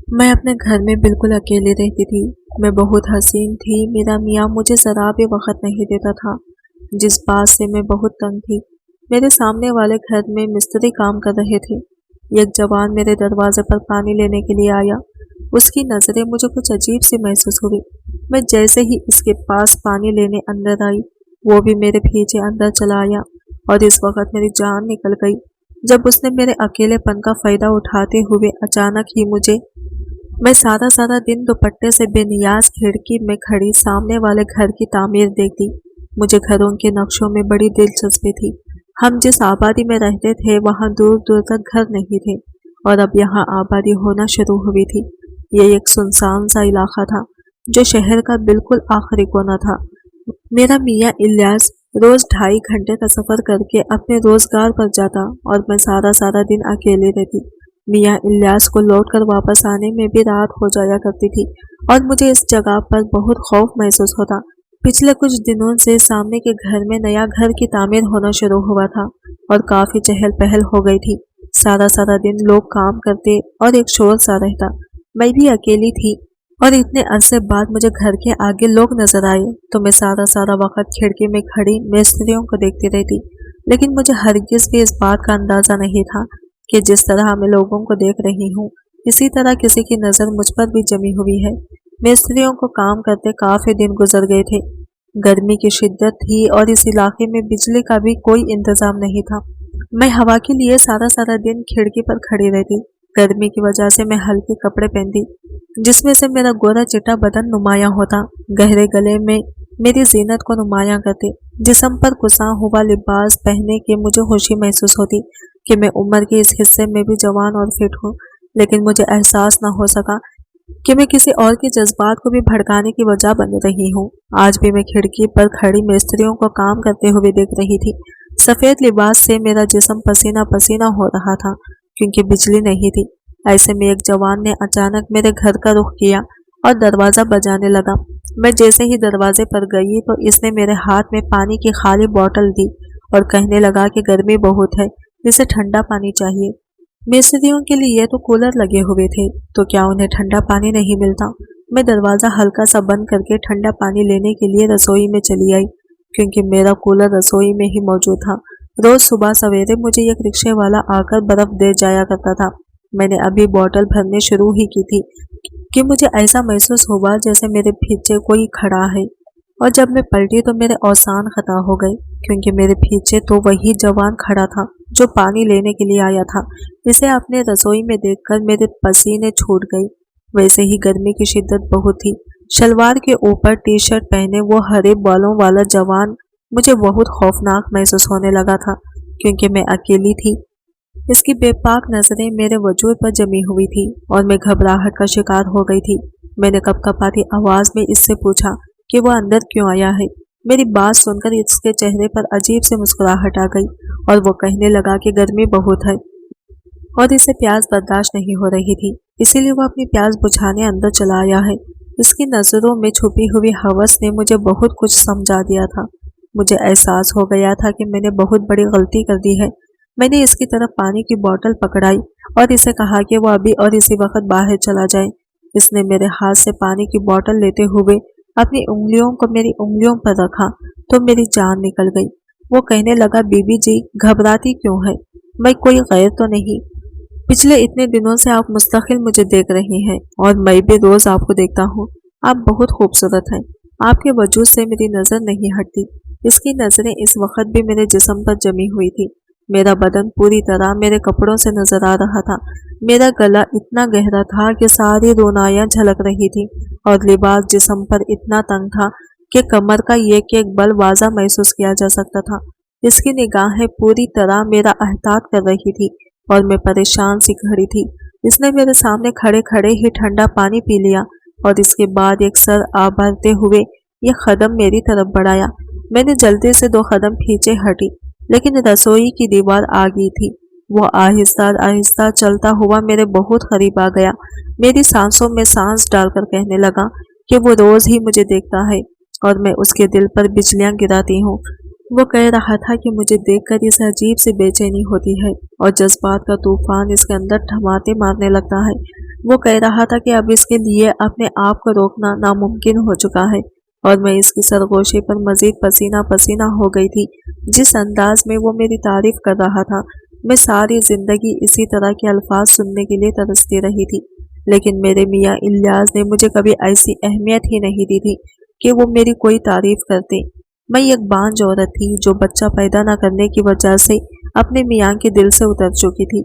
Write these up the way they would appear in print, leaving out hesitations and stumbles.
मैं अपने घर में बिल्कुल अकेली रहती थी। मैं बहुत हसीन थी। मेरा मियाँ मुझे ज़रा भी वक़्त नहीं देता था, जिस बात से मैं बहुत तंग थी। मेरे सामने वाले घर में मिस्त्री काम कर रहे थे। एक जवान मेरे दरवाजे पर पानी लेने के लिए आया। उसकी नज़रें मुझे कुछ अजीब सी महसूस हुई। मैं जैसे ही इसके पास पानी लेने अंदर आई, वो भी मेरे पीछे अंदर चला आया और इस वक्त मेरी जान निकल गई जब उसने मेरे अकेलेपन का फ़ायदा उठाते हुए अचानक ही मुझे। मैं सारा सारा दिन दुपट्टे से बेनियाज खिड़की में खड़ी सामने वाले घर की तामीर देखती। मुझे घरों के नक्शों में बड़ी दिलचस्पी थी। हम जिस आबादी में रहते थे वहाँ दूर दूर तक घर नहीं थे और अब यहाँ आबादी होना शुरू हुई थी। ये एक सुनसान सा इलाका था जो शहर का बिल्कुल आखिरी कोना था। मेरा मियाँ इलियास रोज 2.5 घंटे का सफर करके अपने रोजगार पर जाता और मैं सारा सारा दिन अकेले रहती। मियाँ इलियास को लौटकर वापस आने में भी रात हो जाया करती थी और मुझे इस जगह पर बहुत खौफ महसूस होता। पिछले कुछ दिनों से सामने के घर में नया घर की तामीर होना शुरू हुआ था और काफी चहल पहल हो गई थी। सारा सारा दिन लोग काम करते और एक शोर सा रहता। मैं भी अकेली थी और इतने अरसे बाद मुझे घर के आगे लोग नजर आए तो मैं सारा सारा वक्त खिड़की में खड़ी मिस्त्रियों को देखती रहती। लेकिन मुझे हरगिज भी इस बात का अंदाजा नहीं था कि जिस तरह मैं लोगों को देख रही हूँ, इसी तरह किसी की नज़र मुझ पर भी जमी हुई है। मिस्त्रियों को काम करते काफ़ी दिन गुजर गए थे। गर्मी की शिद्दत थी और इस इलाके में बिजली का भी कोई इंतज़ाम नहीं था। मैं हवा के लिए सारा सारा दिन खिड़की पर खड़ी रहती। गर्मी की वजह से मैं हल्के कपड़े पहनती, जिसमें से मेरा गोरा चिट्टा बदन नुमायां होता। गहरे गले में मेरी जीनत को नुमायां करते। जिस्म पर कुसा हुआ लिबास पहने के मुझे खुशी महसूस होती कि मैं उम्र के इस हिस्से में भी जवान और फिट हूँ। लेकिन मुझे एहसास न हो सका कि मैं किसी और के जज्बात को भी भड़काने की वजह बन रही हूँ। आज भी मैं खिड़की पर खड़ी मिस्त्रियों को काम करते हुए देख रही थी। सफ़ेद लिबास से मेरा जिस्म पसीना पसीना हो रहा था क्योंकि बिजली नहीं थी। ऐसे में एक जवान ने अचानक मेरे घर का रुख किया और दरवाज़ा बजाने लगा। मैं जैसे ही दरवाजे पर गई तो इसने मेरे हाथ में पानी की खाली बोतल दी और कहने लगा कि गर्मी बहुत है, इसे ठंडा पानी चाहिए। मिस्त्रियों के लिए तो कूलर लगे हुए थे, तो क्या उन्हें ठंडा पानी नहीं मिलता? मैं दरवाज़ा हल्का सा बंद करके ठंडा पानी लेने के लिए रसोई में चली आई क्योंकि मेरा कूलर रसोई में ही मौजूद था। रोज सुबह सवेरे मुझे एक रिक्शे वाला आकर बर्फ दे जाया करता था। मैंने अभी बोतल भरने शुरू ही की थी कि मुझे ऐसा महसूस हुआ जैसे मेरे पीछे कोई खड़ा है और जब मैं पलटी तो मेरे औसान खता हो गए क्योंकि मेरे पीछे तो वही जवान खड़ा था जो पानी लेने के लिए आया था। इसे अपने रसोई में देखकर मेरे पसीने छूट गए। वैसे ही गर्मी की शिद्दत बहुत थी। शलवार के ऊपर टी शर्ट पहने वो हरे बालों वाला जवान मुझे बहुत खौफनाक महसूस होने लगा था क्योंकि मैं अकेली थी। इसकी बेपाक नजरें मेरे वजूद पर जमी हुई थी और मैं घबराहट का शिकार हो गई थी। मैंने कपकपाती आवाज में इससे पूछा कि वह अंदर क्यों आया है। मेरी बात सुनकर इसके चेहरे पर अजीब सी मुस्कुराहट आ गई और वो कहने लगा कि गर्मी बहुत है और इसे प्यास बर्दाश्त नहीं हो रही थी, इसीलिए वो अपनी प्यास बुझाने अंदर चला आया है। इसकी नजरों में छुपी हुई हवस ने मुझे बहुत कुछ समझा दिया था। मुझे एहसास हो गया था कि मैंने बहुत बड़ी गलती कर दी है। मैंने इसकी तरफ पानी की बोतल पकड़ाई और इसे कहा कि वह अभी और इसी वक्त बाहर चला जाए। इसने मेरे हाथ से पानी की बोतल लेते हुए अपनी उंगलियों को मेरी उंगलियों पर रखा तो मेरी जान निकल गई। वो कहने लगा, बीबी जी घबराती क्यों है? मैं कोई गैर तो नहीं। पिछले इतने दिनों से आप मुस्तकिल मुझे देख रही हैं और मैं भी रोज आपको देखता हूँ। आप बहुत खूबसूरत हैं। आपके वजूद से मेरी नजर नहीं हटती। इसकी नजरें इस वक्त भी मेरे जिस्म पर जमी हुई थी। मेरा बदन पूरी तरह मेरे कपड़ों से नजर आ रहा था। मेरा गला इतना गहरा था कि सारी रोनायां झलक रही थी और लिबास जिस्म पर इतना तंग था कि कमर का एक बल वाज़ा महसूस किया जा सकता था। इसकी निगाहें पूरी तरह मेरा अहतात कर रही थी और मैं परेशान सी खड़ी थी। इसने मेरे सामने खड़े खड़े ही ठंडा पानी पी लिया और इसके बाद एक सर आभरते हुए यह कदम मेरी तरफ बढ़ाया। मैंने जल्दी से 2 कदम पीछे हटी लेकिन रसोई की दीवार आ गई थी। वो आहिस्ता आहिस्ता चलता हुआ मेरे बहुत करीब आ गया। मेरी सांसों में सांस डालकर कहने लगा कि वो रोज ही मुझे देखता है और मैं उसके दिल पर बिजलियां गिराती हूँ। वो कह रहा था कि मुझे देखकर इसे अजीब सी बेचैनी होती है और जज्बात का तूफान इसके अंदर थमाते मारने लगता है। वो कह रहा था कि अब इसके लिए अपने आप को रोकना नामुमकिन हो चुका है और मैं इसकी सरगोशी पर मजीद पसीना पसीना हो गई थी। जिस अंदाज में वो मेरी तारीफ कर रहा था, मैं सारी जिंदगी इसी तरह के अल्फाज सुनने के लिए तरसती रही थी। लेकिन मेरे मियाँ इलियास ने मुझे कभी ऐसी अहमियत ही नहीं दी थी कि वो मेरी कोई तारीफ करते। मैं एक बांझ औरत थी जो बच्चा पैदा न करने की वजह से अपने मियाँ के दिल से उतर चुकी थी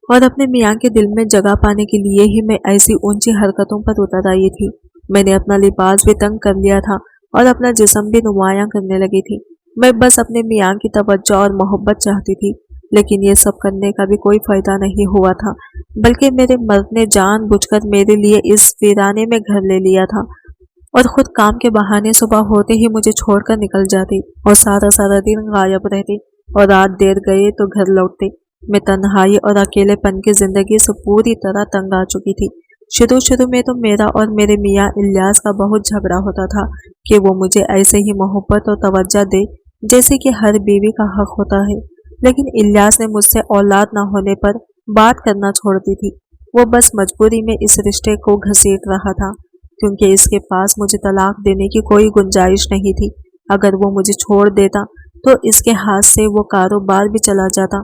और अपने मियाँ के दिल में जगह पाने के लिए ही मैं ऐसी ऊंची हरकतों पर उतर आई थी। मैंने अपना लिबास भी तंग कर लिया था और अपना जिस्म भी नुमायां करने लगी थी। मैं बस अपने मियाँ की तवज्जो और मोहब्बत चाहती थी, लेकिन ये सब करने का भी कोई फायदा नहीं हुआ था, बल्कि मेरे मर्द ने जानबूझकर मेरे लिए इस वीराने में घर ले लिया था और खुद काम के बहाने सुबह होते ही मुझे छोड़कर निकल जाती और सारा सारा दिन गायब रहती और रात देर गए तो घर लौटते। मैं तन्हाई और अकेलेपन की जिंदगी से पूरी तरह तंग आ चुकी थी। शुरू में तो मेरा और मेरे मियाँ इलियास का बहुत झगड़ा होता था कि वो मुझे ऐसे ही मोहब्बत और तवज्जो दे जैसे कि हर बीवी का हक होता है, लेकिन इलियास ने मुझसे औलाद न होने पर बात करना छोड़ दी थी। वो बस मजबूरी में इस रिश्ते को घसीट रहा था, क्योंकि इसके पास मुझे तलाक देने की कोई गुंजाइश नहीं थी। अगर वो मुझे छोड़ देता तो इसके हाथ से वो कारोबार भी चला जाता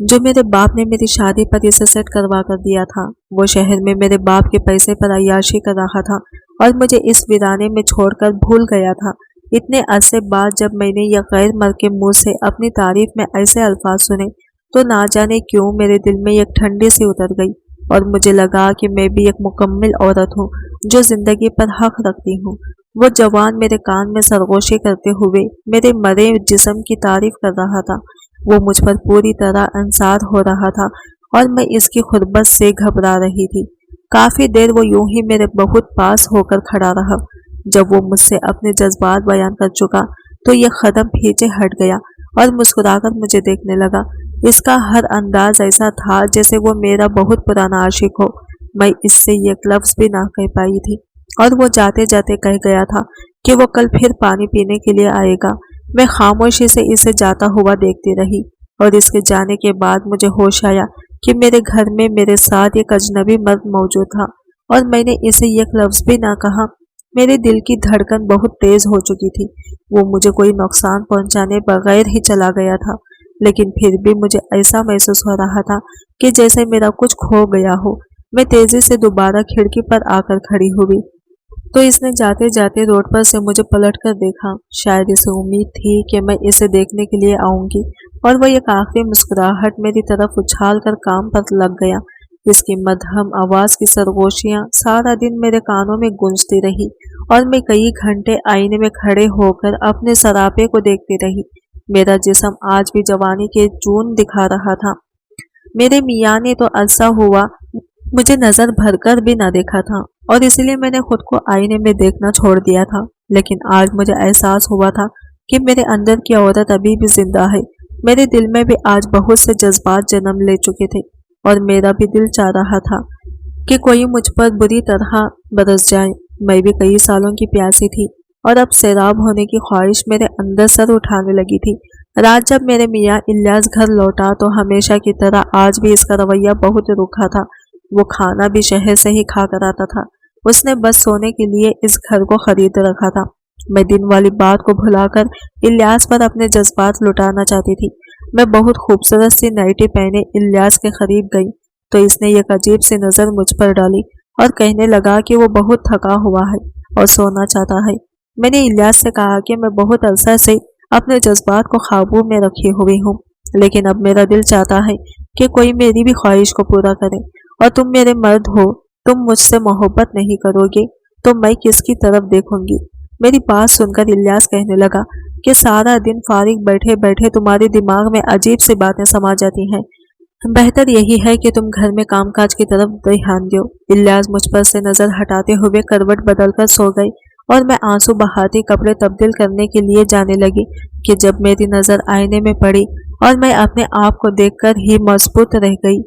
जो मेरे बाप ने मेरी शादी पर इसे सेट करवा कर दिया था। वो शहर में मेरे बाप के पैसे पर अय्याशी कर रहा था और मुझे इस वीराने में छोड़कर भूल गया था। इतने अरसे बाद जब मैंने यह गैर मर्द के मुंह से अपनी तारीफ में ऐसे अल्फाज सुने तो ना जाने क्यों मेरे दिल में एक ठंडी सी उतर गई और मुझे लगा कि मैं भी एक मुकम्मल औरत हूँ जो जिंदगी पर हक रखती हूँ। वो जवान मेरे कान में सरगोशी करते हुए मेरे मरे जिस्म की तारीफ कर रहा था। वो मुझ पर पूरी तरह अंसार हो रहा था और मैं इसकी खुरबत से घबरा रही थी। काफी देर वो यूं ही मेरे बहुत पास होकर खड़ा रहा। जब वो मुझसे अपने जज्बात बयान कर चुका तो ये कदम पीछे हट गया और मुस्कुराकर मुझे देखने लगा। इसका हर अंदाज ऐसा था जैसे वो मेरा बहुत पुराना आशिक हो। मैं इससे एक लफ्ज भी ना कह पाई थी और वो जाते जाते कह गया था कि वो कल फिर पानी पीने के लिए आएगा। मैं खामोशी से इसे जाता हुआ देखती रही और इसके जाने के बाद मुझे होश आया कि मेरे घर में मेरे साथ एक अजनबी मर्द मौजूद था और मैंने इसे एक लफ्ज भी ना कहा। मेरे दिल की धड़कन बहुत तेज हो चुकी थी। वो मुझे कोई नुकसान पहुंचाने बगैर ही चला गया था, लेकिन फिर भी मुझे ऐसा महसूस हो रहा था कि जैसे मेरा कुछ खो गया हो। मैं तेजी से दोबारा खिड़की पर आकर खड़ी हुई तो इसने जाते जाते रोड पर से मुझे पलट कर देखा। शायद इसे उम्मीद थी कि मैं इसे देखने के लिए आऊंगी और वह एक आखिरी मुस्कुराहट मेरी तरफ उछाल कर काम पर लग गया। इसकी मध्यम आवाज की सरगोशियां सारा दिन मेरे कानों में गूंजती रही और मैं कई घंटे आईने में खड़े होकर अपने सरापे को देखती रही। मेरा जिस्म आज भी जवानी के जून दिखा रहा था। मेरे मियाँ ने तो अरसा हुआ मुझे नजर भरकर भी ना देखा था और इसलिए मैंने खुद को आईने में देखना छोड़ दिया था। लेकिन आज मुझे एहसास हुआ था कि मेरे अंदर की औरत अभी भी जिंदा है। मेरे दिल में भी आज बहुत से जज्बात जन्म ले चुके थे और मेरा भी दिल चाह रहा था कि कोई मुझ पर बुरी तरह बरस जाए। मैं भी कई सालों की प्यासी थी और अब सैराब होने की ख्वाहिश मेरे अंदर सर उठाने लगी थी। रात जब मेरे मियाँ इलियास घर लौटा तो हमेशा की तरह आज भी इसका रवैया बहुत रूखा था। वो खाना भी शहर से ही खा कर आता था। उसने बस सोने के लिए इस घर को खरीद रखा था। मैं दिन वाली बात को भुलाकर इलियास पर अपने जज्बात लुटाना चाहती थी। मैं बहुत खूबसूरत सी नाइटी पहने इलियास के करीब गई तो इसने एक अजीब सी नज़र मुझ पर डाली और कहने लगा कि वो बहुत थका हुआ है और सोना चाहता है। मैंने इलियास से कहा कि मैं बहुत अरसा से अपने जज्बात को काबू में रखी हुई हूँ, लेकिन अब मेरा दिल चाहता है कि कोई मेरी भी ख्वाहिश को पूरा करे और तुम मेरे मर्द हो। तुम मुझसे मोहब्बत नहीं करोगे तो मैं किसकी तरफ देखूंगी। मेरी बात सुनकर इलियास कहने लगा कि सारा दिन फारिग बैठे बैठे तुम्हारे दिमाग में अजीब सी बातें समा जाती हैं। बेहतर यही है कि तुम घर में कामकाज की तरफ ध्यान दो। इलियास मुझ पर से नजर हटाते हुए करवट बदलकर सो गई और मैं आंसू बहाती कपड़े तब्दील करने के लिए जाने लगी कि जब मेरी नजर आईने में पड़ी और मैं अपने आप को देखकर ही मजबूत रह गई।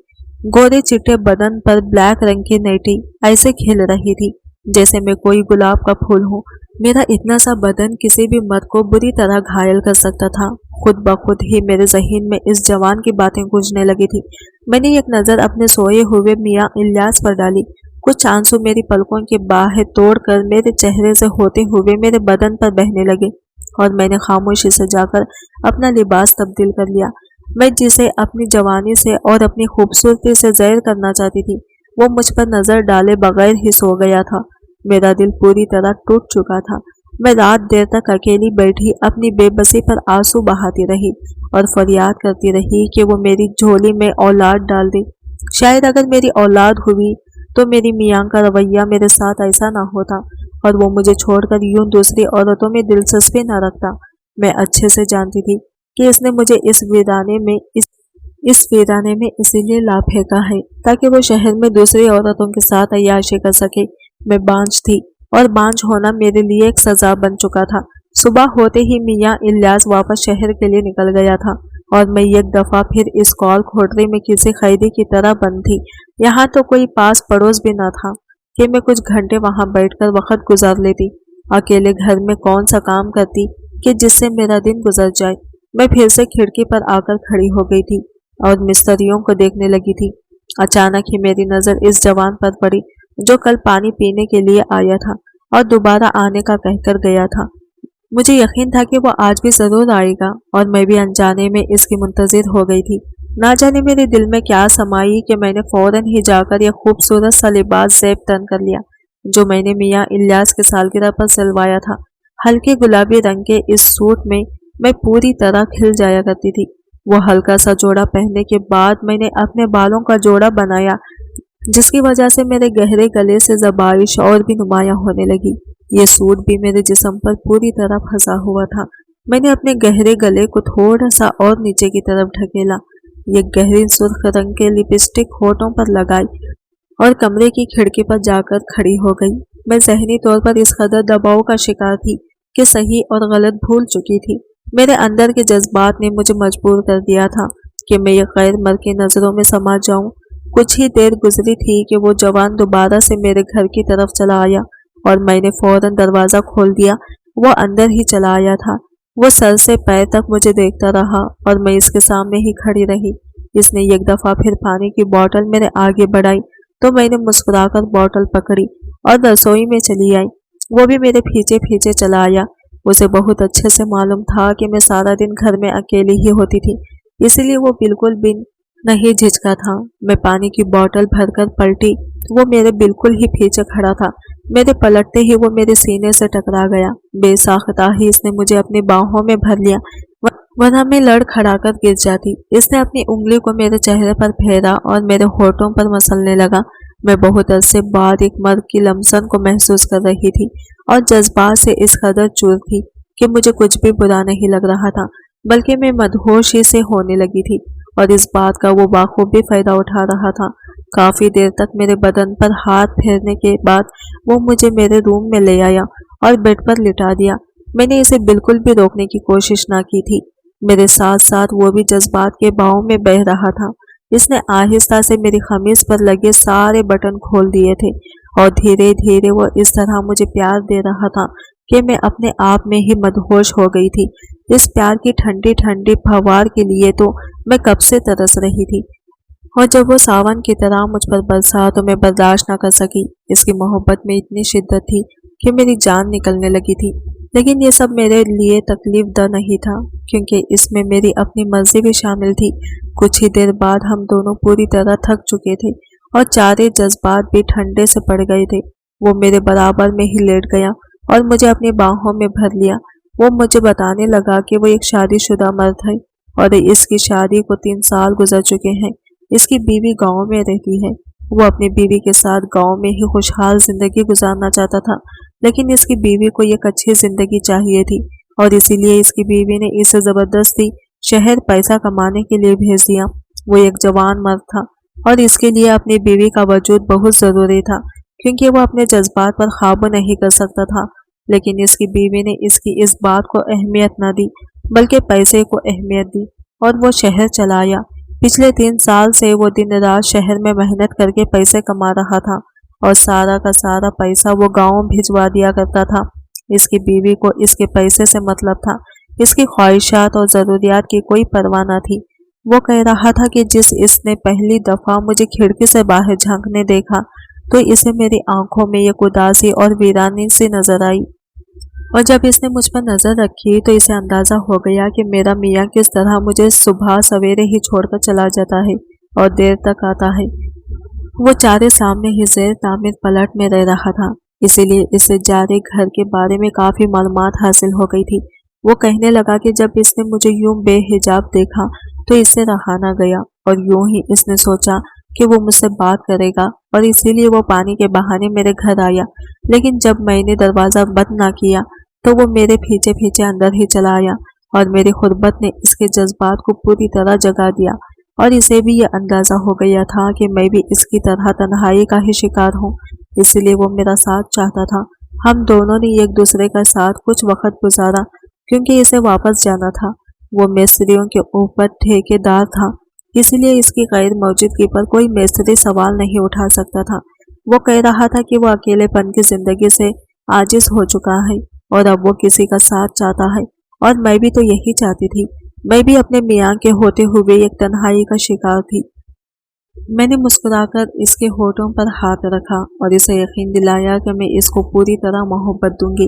गोरे चिट्टे बदन पर ब्लैक रंग की नाइटी ऐसे खिल रही थी जैसे मैं कोई गुलाब का फूल हूँ। मेरा इतना सा बदन किसी भी मर्द को बुरी तरह घायल कर सकता था। खुद बखुद ही मेरे ज़हन में इस जवान की बातें गूंजने लगी थी। मैंने एक नज़र अपने सोए हुए मियाँ इलियास पर डाली। कुछ आंसू मेरी पलकों की बाहें तोड़कर मेरे चेहरे से होते हुए मेरे बदन पर बहने लगे और मैंने खामोशी से जाकर अपना लिबास तब्दील कर लिया। मैं जिसे अपनी जवानी से और अपनी खूबसूरती से ज़ैर करना चाहती थी, वो मुझ पर नज़र डाले बगैर ही सो गया था। मेरा दिल पूरी तरह टूट चुका था। मैं रात देर तक अकेली बैठी अपनी बेबसी पर आंसू बहाती रही और फरियाद करती रही कि वो मेरी झोली में औलाद डाल दे। शायद अगर मेरी औलाद हुई तो मेरी मियाँ का रवैया मेरे साथ ऐसा ना होता और वो मुझे छोड़कर यूं दूसरी औरतों में दिलचस्पी न रखता। मैं अच्छे से जानती थी कि इसने मुझे इस वीराने में इसीलिए ला फेंका है ताकि वो शहर में दूसरी औरतों के साथ अय्याशी कर सके। मैं बांझ थी और बांझ होना मेरे लिए एक सजा बन चुका था। सुबह होते ही मियाँ इलियास वापस शहर के लिए निकल गया था और मैं एक दफा फिर इस कॉल खोटरी में किसी कैदी की तरह बंद थी। यहाँ तो कोई पास पड़ोस भी न था कि मैं कुछ घंटे वहाँ बैठकर वक्त गुजार लेती। अकेले घर में कौन सा काम करती कि जिससे मेरा दिन गुजर जाए। मैं फिर से खिड़की पर आकर खड़ी हो गई थी और मिस्त्रियों को देखने लगी थी। अचानक ही मेरी नज़र इस जवान पर पड़ी जो कल पानी पीने के लिए आया था और दोबारा आने का कहकर गया था। मुझे यकीन था कि वो आज भी ज़रूर आएगा और मैं भी अनजाने में इसकी मुंतज़िर हो गई थी। ना जाने मेरे दिल में क्या समाई कि मैंने फ़ौरन ही जाकर यह खूबसूरत सा लिबास ज़ेब तन कर लिया जो मैंने मियाँ इलियास के सालगिरह पर सिलवाया था। हल्के गुलाबी रंग के इस सूट में मैं पूरी तरह खिल जाया करती थी। वो हल्का सा जोड़ा पहनने के बाद मैंने अपने बालों का जोड़ा बनाया जिसकी वजह से मेरे गहरे गले से ज़बाइश और भी नुमायां होने लगी। ये सूट भी मेरे जिस्म पर पूरी तरह फंसा हुआ था। मैंने अपने गहरे गले को थोड़ा सा और नीचे की तरफ ढकेला, ये गहरी सुर्ख रंग के लिपस्टिक होठों पर लगाई और कमरे की खिड़की पर जाकर खड़ी हो गई। मैं ज़हनी तौर पर इस कदर दबाव का शिकार थी कि सही और गलत भूल चुकी थी। मेरे अंदर के जज्बात ने मुझे मजबूर कर दिया था कि मैं ये गैर मर्द की नज़रों में समा जाऊं। कुछ ही देर गुजरी थी कि वो जवान दोबारा से मेरे घर की तरफ चला आया और मैंने फौरन दरवाज़ा खोल दिया। वो अंदर ही चला आया था। वो सर से पैर तक मुझे देखता रहा और मैं इसके सामने ही खड़ी रही। इसने एक दफ़ा फिर पानी की बोतल मेरे आगे बढ़ाई तो मैंने मुस्कुराकर बोतल पकड़ी और रसोई में चली आई। वो भी मेरे पीछे पीछे चला आया। उसे बहुत अच्छे से मालूम था कि मैं सारा दिन घर में अकेली ही होती थी, इसलिए वो बिल्कुल भी नहीं झिझका था। मैं पानी की बोतल भरकर पलटी, वो मेरे बिल्कुल ही पीछे खड़ा था। मेरे पलटते ही वो मेरे सीने से टकरा गया। बेसाख्ता ही इसने मुझे अपनी बाहों में भर लिया, वरना मैं लड़खड़ाकर गिर जाती। इसने अपनी उंगली को मेरे चेहरे पर फेरा और मेरे होठों पर मसलने लगा। मैं बहुत अरसे बाद एक मर्द की लमसन को महसूस कर रही थी और जज्बात से इस कदर चूर थी कि मुझे कुछ भी बुरा नहीं लग रहा था, बल्कि मैं मदहोश ही से होने लगी थी और इस बात का वो बाखूबी फ़ायदा उठा रहा था। काफ़ी देर तक मेरे बदन पर हाथ फेरने के बाद वो मुझे मेरे रूम में ले आया और बेड पर लिटा दिया। मैंने इसे बिल्कुल भी रोकने की कोशिश ना की थी। मेरे साथ साथ वो भी जज्बात के बहाव में बह रहा था। इसने आहिस्ता से मेरी खमीज पर लगे सारे बटन खोल दिए थे और धीरे धीरे वो इस तरह मुझे प्यार दे रहा था कि मैं अपने आप में ही मदहोश हो गई थी। इस प्यार की ठंडी ठंडी फव्वार के लिए तो मैं कब से तरस रही थी और जब वो सावन की तरह मुझ पर बरसा तो मैं बर्दाश्त न कर सकी। इसकी मोहब्बत में इतनी शिद्दत थी कि मेरी जान निकलने लगी थी। लेकिन ये सब मेरे लिए तकलीफ द नहीं था, क्योंकि इसमें मेरी अपनी मर्जी भी शामिल थी। कुछ ही देर बाद हम दोनों पूरी तरह थक चुके थे और चारे जज्बात भी ठंडे से पड़ गए थे। वो मेरे बराबर में ही लेट गया और मुझे अपनी बाहों में भर लिया। वो मुझे बताने लगा कि वो एक शादीशुदा मर्द है और इसकी शादी को 3 साल गुजर चुके हैं। इसकी बीवी गांव में रहती है। वो अपनी बीवी के साथ गांव में ही खुशहाल जिंदगी गुजारना चाहता था, लेकिन इसकी बीवी को एक अच्छी जिंदगी चाहिए थी और इसीलिए इसकी बीवी ने इसे जबरदस्ती शहर पैसा कमाने के लिए भेज दिया। वो एक जवान मर्द था और इसके लिए अपनी बीवी का वजूद बहुत ज़रूरी था, क्योंकि वो अपने जज्बात पर काबू नहीं कर सकता था। लेकिन इसकी बीवी ने इसकी इस बात को अहमियत न दी, बल्कि पैसे को अहमियत दी और वो शहर चला आया। पिछले 3 साल से वो दिन रात शहर में मेहनत करके पैसे कमा रहा था और सारा का सारा पैसा वो गांव भिजवा दिया करता था। इसकी बीवी को इसके पैसे से मतलब था, اس کی خواہشات اور ضروریات کی کوئی پرواہ نہ تھی۔ وہ کہہ رہا تھا کہ اس نے پہلی دفعہ مجھے کھڑکی سے باہر جھانکنے دیکھا تو اسے میری آنکھوں میں ایک اداسی اور ویرانی سی نظر آئی، اور جب اس نے مجھ پر نظر رکھی تو اسے اندازہ ہو گیا کہ میرا میاں کس طرح مجھے صبح سویرے ہی چھوڑ کر چلا جاتا ہے اور دیر تک آتا ہے۔ وہ چارے سامنے ہی زیر تعمیر پلٹ میں رہ رہا تھا، اسی لیے اسے جارے گھر کے بارے میں کافی معلومات حاصل ہو گئی تھی۔ وہ کہنے لگا کہ جب اس نے مجھے یوں بے حجاب دیکھا تو اس سے رہا نہ گیا، اور یوں ہی اس نے سوچا کہ وہ مجھ سے بات کرے گا، اور اسی لیے وہ پانی کے بہانے میرے گھر آیا۔ لیکن جب میں نے دروازہ بند نہ کیا تو وہ میرے پیچھے پیچھے اندر ہی چلا آیا، اور میری غربت نے اس کے جذبات کو پوری طرح جگا دیا، اور اسے بھی یہ اندازہ ہو گیا تھا کہ میں بھی اس کی طرح تنہائی کا ہی شکار ہوں، اس لیے وہ میرا ساتھ چاہتا تھا۔ ہم دونوں نے ایک دوسرے کا ساتھ کچھ وقت گزارا کیونکہ اسے واپس جانا تھا۔ وہ مستریوں کے اوپر ٹھیکے دار تھا، اسی لیے اس کی غیر موجودگی پر کوئی مستری سوال نہیں اٹھا سکتا تھا۔ وہ کہہ رہا تھا کہ وہ اکیلے پن کی زندگی سے عاجز ہو چکا ہے اور اب وہ کسی کا ساتھ چاہتا ہے، اور میں بھی تو یہی چاہتی تھی۔ میں بھی اپنے میاں کے ہوتے ہوئے ایک تنہائی کا شکار تھی۔ میں نے مسکرا کر اس کے ہونٹوں پر ہاتھ رکھا اور اسے یقین دلایا کہ میں اس کو پوری طرح محبت دوں گی،